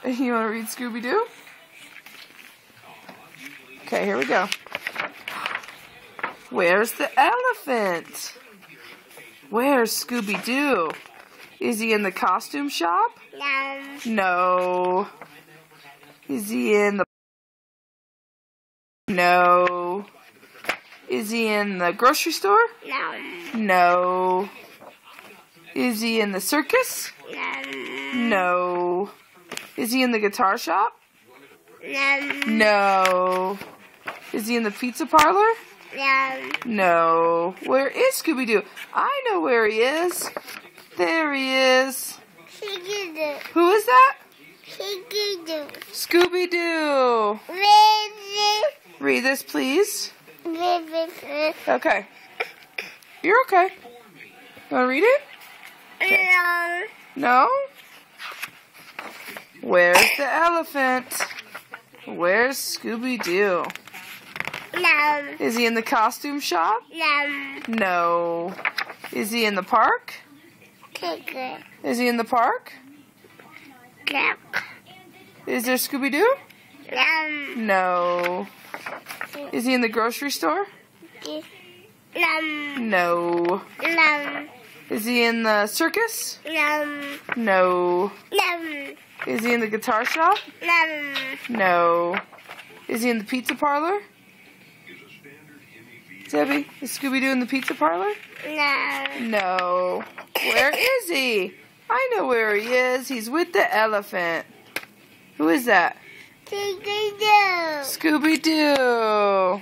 You want to read Scooby-Doo? Okay, here we go. Where's the elephant? Where's Scooby-Doo? Is he in the costume shop? No. No. Is he in the... No. Is he in the grocery store? No. No. Is he in the circus? No. No. Is he in the guitar shop? No. No. Is he in the pizza parlor? No. No. Where is Scooby-Doo? I know where he is. There he is. Scooby-Doo. Who is that? Scooby-Doo. Scooby-Doo. Read this, please. Okay. You're okay. You want to read it? No. No? Where's the elephant? Where's Scooby-Doo? No. Is he in the costume shop? No. No. Is he in the park? Ticket. Is he in the park? No. Is there Scooby-Doo? No. No. Is he in the grocery store? No. No. No. Is he in the circus? No. No. No. Is he in the guitar shop? No. No. Is he in the pizza parlor? Debbie, is Scooby-Doo in the pizza parlor? No. No. Where is he? I know where he is. He's with the elephant. Who is that? Scooby-Doo. Scooby-Doo.